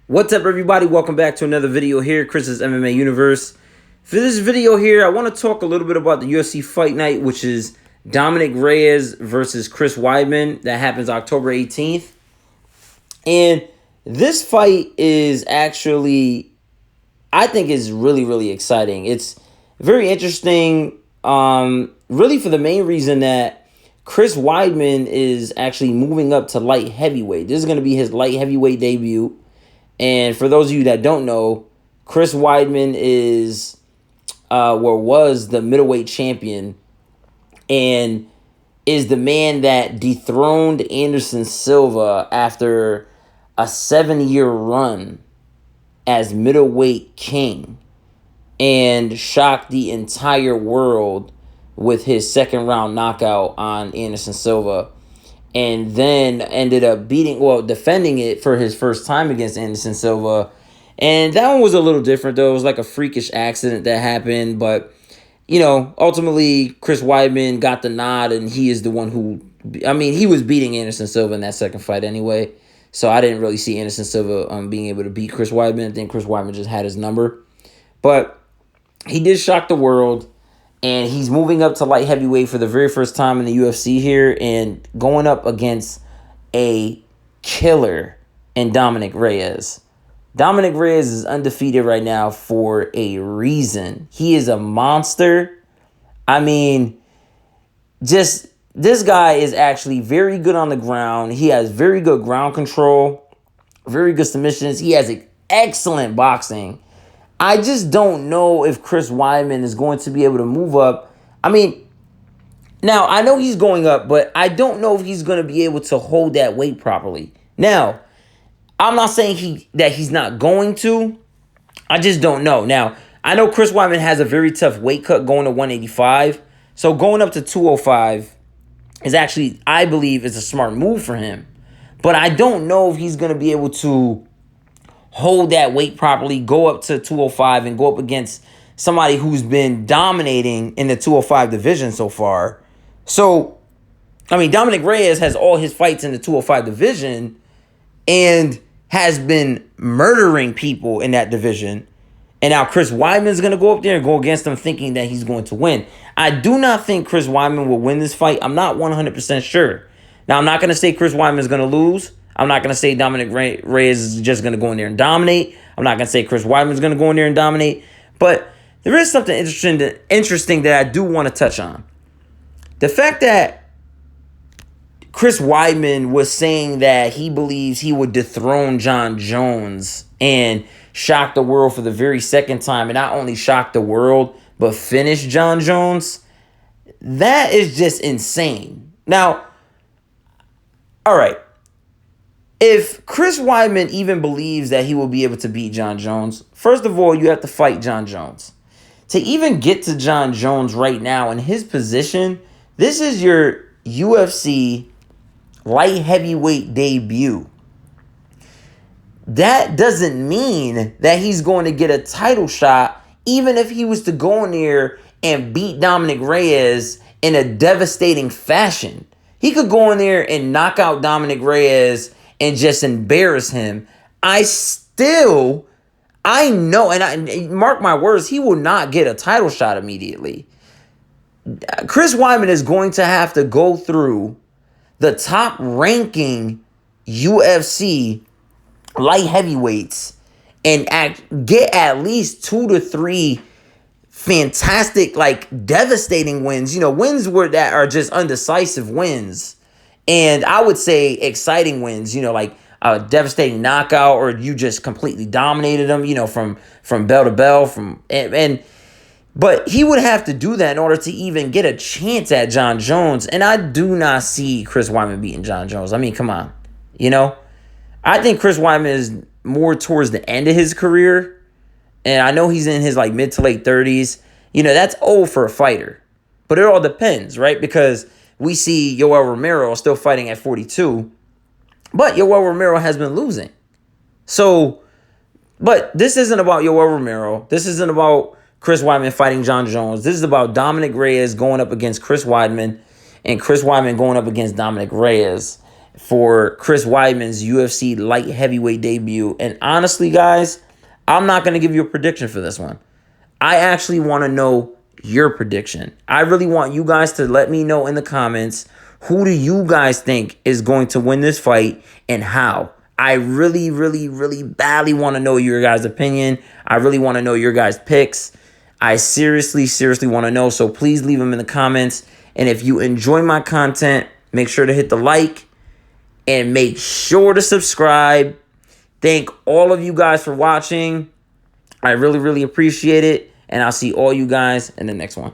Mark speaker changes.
Speaker 1: What's up, everybody? Welcome back to another video here, Chris's MMA Universe. For this video here, I want to talk a little bit about the UFC Fight Night, which is Dominick Reyes versus Chris Weidman. That happens October 18th. And this fight is actually, I think, is really exciting. It's very interesting, really for the main reason that Chris Weidman is actually moving up to light heavyweight. This is going to be his light heavyweight debut. And for those of you that don't know, Chris Weidman is, was the middleweight champion and is the man that dethroned Anderson Silva after a 7-year run as middleweight king and shocked the entire world with his second round knockout on Anderson Silva. And then ended up defending it for his first time against Anderson Silva. And that one was a little different, though. It was like a freakish accident that happened. But, ultimately, Chris Weidman got the nod, and he is the one who... he was beating Anderson Silva in that second fight anyway. So I didn't really see Anderson Silva being able to beat Chris Weidman. I think Chris Weidman just had his number. But he did shock the world. And he's moving up to light heavyweight for the very first time in the UFC here and going up against a killer in Dominick Reyes. Dominick Reyes is undefeated right now for a reason. He is a monster. This guy is actually very good on the ground. He has very good ground control, very good submissions. He has excellent boxing. I just don't know if Chris Weidman is going to be able to move up. Now, I know he's going up, but I don't know if he's going to be able to hold that weight properly. Now, I'm not saying that he's not going to. I just don't know. Now, I know Chris Weidman has a very tough weight cut going to 185. So going up to 205 is actually, I believe, is a smart move for him. But I don't know if he's going to be able to hold that weight properly, go up to 205 and go up against somebody who's been dominating in the 205 division so far. So, Dominick Reyes has all his fights in the 205 division and has been murdering people in that division. And now Chris Weidman is going to go up there and go against him thinking that he's going to win. I do not think Chris Weidman will win this fight. I'm not 100% sure. Now, I'm not going to say Chris Weidman is going to lose. I'm not going to say Dominick Reyes is just going to go in there and dominate. I'm not going to say Chris Weidman is going to go in there and dominate. But there is something interesting that I do want to touch on. The fact that Chris Weidman was saying that he believes he would dethrone Jon Jones and shock the world for the very second time, and not only shock the world, but finish Jon Jones, that is just insane. Now, all right. If Chris Weidman even believes that he will be able to beat Jon Jones, first of all, you have to fight Jon Jones. To even get to Jon Jones right now in his position, this is your UFC light heavyweight debut. That doesn't mean that he's going to get a title shot, even if he was to go in there and beat Dominick Reyes in a devastating fashion. He could go in there and knock out Dominick Reyes and just embarrass him. I know, and mark my words, he will not get a title shot immediately. Chris Weidman is going to have to go through the top ranking UFC light heavyweights and get at least 2 to 3 fantastic, devastating wins. Wins that are just undecisive wins. And I would say exciting wins, like a devastating knockout, or you just completely dominated them, from bell to bell. But he would have to do that in order to even get a chance at Jon Jones. And I do not see Chris Weidman beating Jon Jones. Come on. I think Chris Weidman is more towards the end of his career. And I know he's in his mid to late 30s. That's old for a fighter. But it all depends, right? Because we see Yoel Romero still fighting at 42. But Yoel Romero has been losing. But this isn't about Yoel Romero. This isn't about Chris Weidman fighting Jon Jones. This is about Dominick Reyes going up against Chris Weidman and Chris Weidman going up against Dominick Reyes. for Chris Weidman's UFC light heavyweight debut. And honestly, guys, I'm not going to give you a prediction for this one. I actually want to know your prediction. I really want you guys to let me know in the comments, who do you guys think is going to win this fight and how? I really, really, really badly want to know your guys' opinion. I really want to know your guys' picks. I seriously, seriously want to know. So please leave them in the comments. And if you enjoy my content, make sure to hit the like and make sure to subscribe. Thank all of you guys for watching. I really, really appreciate it. And I'll see all you guys in the next one.